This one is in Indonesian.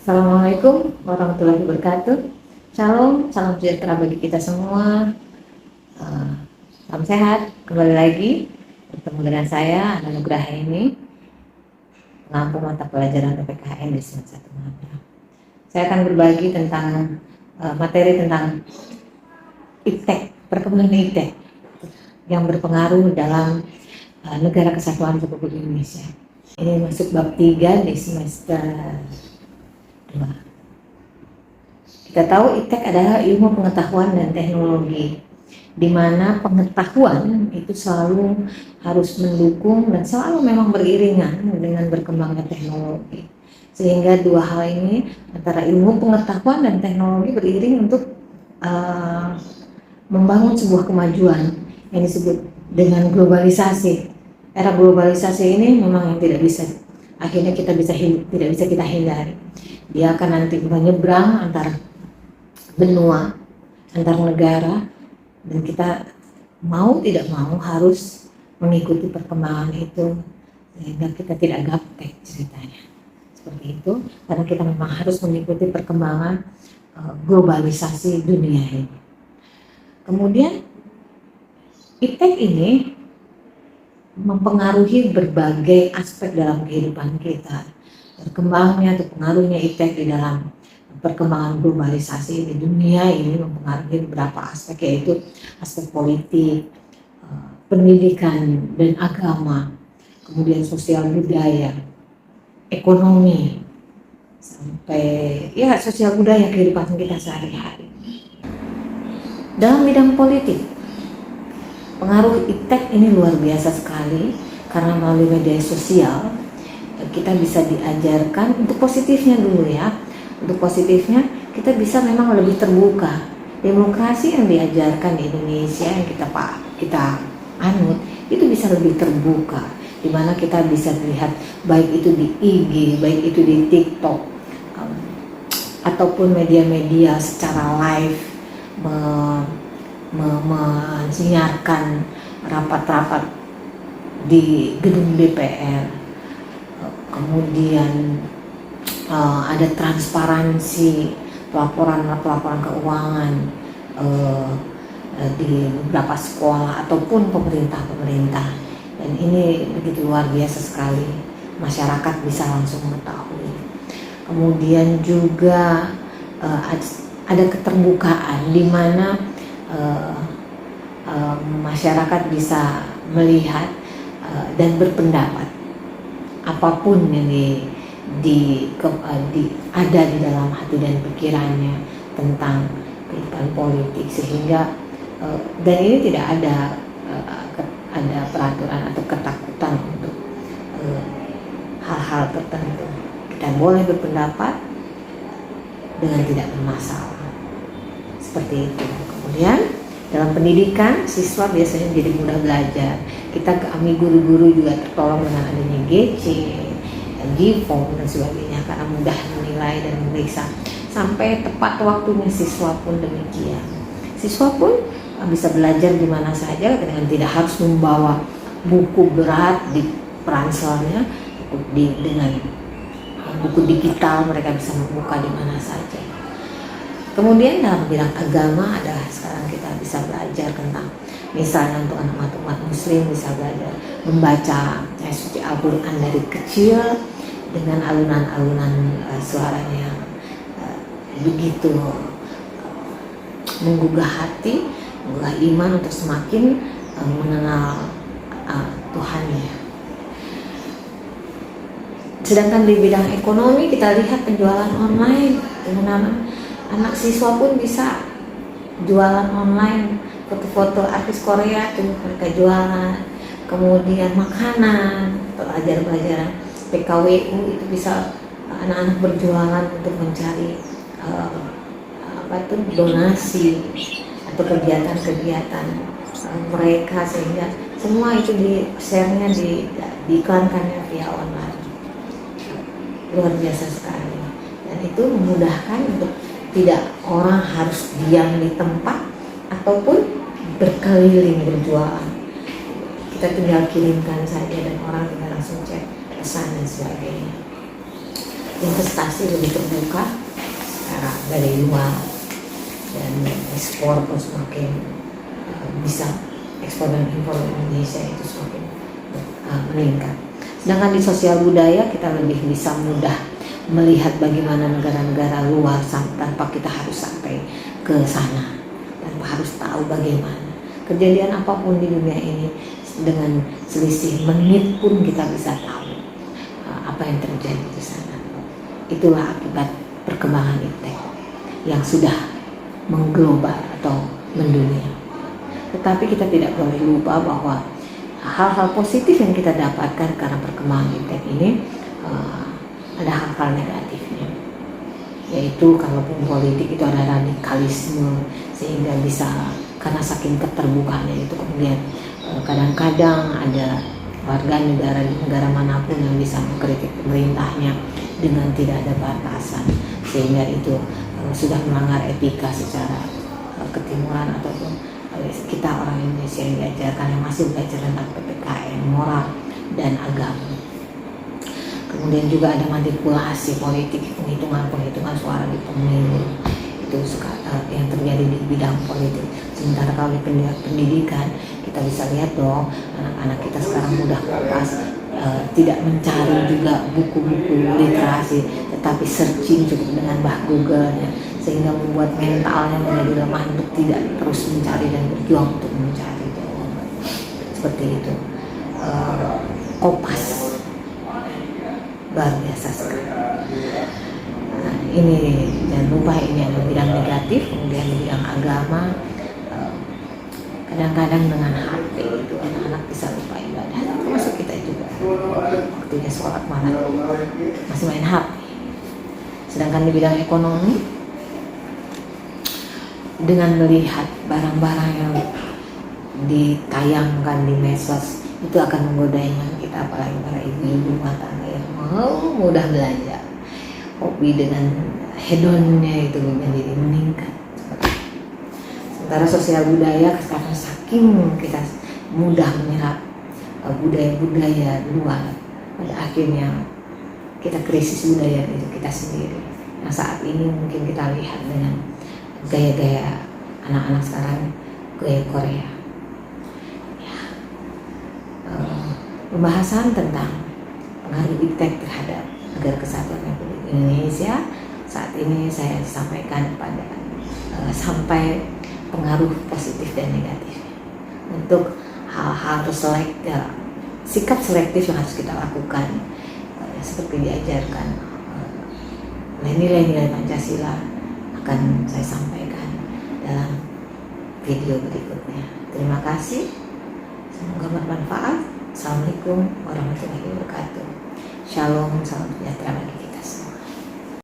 Assalamualaikum warahmatullahi wabarakatuh. Shalom, salam sejahtera bagi kita semua. Salam sehat. Kembali lagi bertemu dengan saya Ana Nugraha ini, pengampu mata pelajaran PPKN di semester 1 Magelang. Saya akan berbagi tentang materi tentang iptek, perkembangan iptek yang berpengaruh dalam negara kesatuan Republik Indonesia. Ini masuk bab 3 di semester 2. Kita tahu iptek adalah ilmu pengetahuan dan teknologi, di mana pengetahuan itu selalu harus mendukung dan selalu memang beriringan dengan berkembangnya teknologi. Sehingga dua hal ini, antara ilmu pengetahuan dan teknologi, beriring untuk membangun sebuah kemajuan yang disebut dengan globalisasi. Era globalisasi ini memang yang tidak bisa, akhirnya tidak bisa kita hindari. Dia akan nanti menyeberang antara benua, antar negara, dan kita mau tidak mau harus mengikuti perkembangan itu sehingga kita tidak gaptek ceritanya seperti itu, karena kita memang harus mengikuti perkembangan globalisasi dunia ini. Kemudian iptek ini mempengaruhi berbagai aspek dalam kehidupan kita. Berkembangnya atau pengaruhnya iptek di dalam perkembangan globalisasi di dunia ini mempengaruhi beberapa aspek, yaitu aspek politik, pendidikan dan agama, kemudian sosial budaya, ekonomi, sampai sosial budaya kehidupan kita sehari-hari. Dalam bidang politik, pengaruh iptek ini luar biasa sekali, karena melalui media sosial kita bisa diajarkan untuk positifnya dulu ya. Untuk positifnya kita bisa memang lebih terbuka. Demokrasi yang diajarkan di Indonesia yang kita anut itu bisa lebih terbuka, di mana kita bisa lihat baik itu di IG, baik itu di TikTok, ataupun media-media secara live menyiarkan rapat-rapat di gedung DPR. Kemudian ada transparansi pelaporan keuangan di beberapa sekolah ataupun pemerintah, dan ini begitu luar biasa sekali, masyarakat bisa langsung mengetahui. Kemudian juga ada keterbukaan di mana masyarakat bisa melihat dan berpendapat apapun yang ada di dalam hati dan pikirannya tentang kehidupan politik, sehingga dan ini tidak ada peraturan atau ketakutan untuk hal-hal tertentu. Kita boleh berpendapat dengan tidak bermasalah, seperti itu. Kemudian dalam pendidikan, siswa biasanya jadi mudah belajar. Kami guru-guru juga tertolong dengan adanya GC, G-form dan sebagainya, karena mudah menilai dan memeriksa. Sampai tepat waktunya siswa pun demikian. Siswa pun bisa belajar di mana saja dengan tidak harus membawa buku berat di ranselnya. Dengan buku digital mereka bisa membuka di mana saja. Kemudian dalam bidang agama adalah sekarang kita bisa belajar tentang, misalnya untuk anak-anak muslim bisa belajar membaca suci Al-Quran dari kecil dengan alunan-alunan suaranya begitu menggugah hati, menggugah iman untuk semakin mengenal Tuhannya. Sedangkan di bidang ekonomi kita lihat penjualan online, dengan anak siswa pun bisa jualan online, foto-foto artis Korea tuh mereka jualan. Kemudian makanan, pelajaran PKWU itu bisa anak-anak berjualan untuk mencari donasi atau kegiatan-kegiatan mereka, sehingga semua itu di-share-nya diiklankannya via online. Luar biasa sekali, dan itu memudahkan untuk tidak orang harus diam di tempat ataupun berkeliling berjualan. Kita tinggal kirimkan saja dan orang tinggal langsung cek pesan dan sebagainya. investasi lebih terbuka secara dari luar, dan ekspor pun semakin bisa, ekspor dan impor Indonesia itu semakin meningkat. Sedangkan di sosial budaya kita lebih bisa mudah melihat bagaimana negara-negara luar tanpa kita harus sampai ke sana, tanpa harus tahu bagaimana kejadian apapun di dunia ini. Dengan selisih menit pun kita bisa tahu apa yang terjadi di sana. Itulah akibat perkembangan iptek yang sudah mengglobal atau mendunia. Tetapi kita tidak boleh lupa bahwa hal-hal positif yang kita dapatkan karena perkembangan iptek ini ada hal-hal negatifnya, yaitu kalaupun politik itu ada radikalisme, sehingga bisa karena saking keterbukaannya itu kemudian kadang-kadang ada warga negara di negara manapun yang bisa mengkritik pemerintahnya dengan tidak ada batasan, sehingga itu sudah melanggar etika secara ketimuran ataupun kita orang Indonesia yang diajarkan, yang masih belajar tentang PPKN, moral dan agama. Kemudian juga ada manipulasi politik, penghitungan suara di pemilu, itu yang terjadi di bidang politik. Sementara kalau di pendidikan kita bisa lihat dong, anak-anak kita sekarang mudah kopas, tidak mencari juga buku-buku literasi, tetapi searching cukup dengan Google ya, sehingga membuat mentalnya menjadi lemah untuk tidak terus mencari dan berjuang untuk mencari jawaban. Seperti itu. Kopas luar biasa sekali. Nah, ini jangan lupa, ini ada bidang negatif. Kemudian di bidang agama, kadang-kadang dengan HP itu anak-anak bisa lupa ibadah, termasuk kita juga. Waktunya sholat malah masih main HP. Sedangkan di bidang ekonomi, dengan melihat barang-barang yang ditayangkan di medsos itu akan menggoda iman kita, apalagi para ibu-ibu rumah tangga yang mau mudah belanja. Hobi dengan hedonnya itu menjadi meningkat. Sementara sosial budaya sekarang saking kita mudah menyerap budaya-budaya luar, pada akhirnya kita krisis budaya itu kita sendiri. Nah, saat ini mungkin kita lihat dengan gaya-gaya anak-anak sekarang, gaya Korea. Pembahasan tentang pengaruh iptek terhadap Negara Kesatuan Republik Indonesia saat ini saya sampaikan pada sampai pengaruh positif dan negatif untuk hal-hal sikap selektif yang harus kita lakukan, seperti diajarkan nilai-nilai Pancasila akan saya sampaikan dalam video berikutnya. Terima kasih, semoga bermanfaat. Assalamualaikum warahmatullahi wabarakatuh. Shalom, salam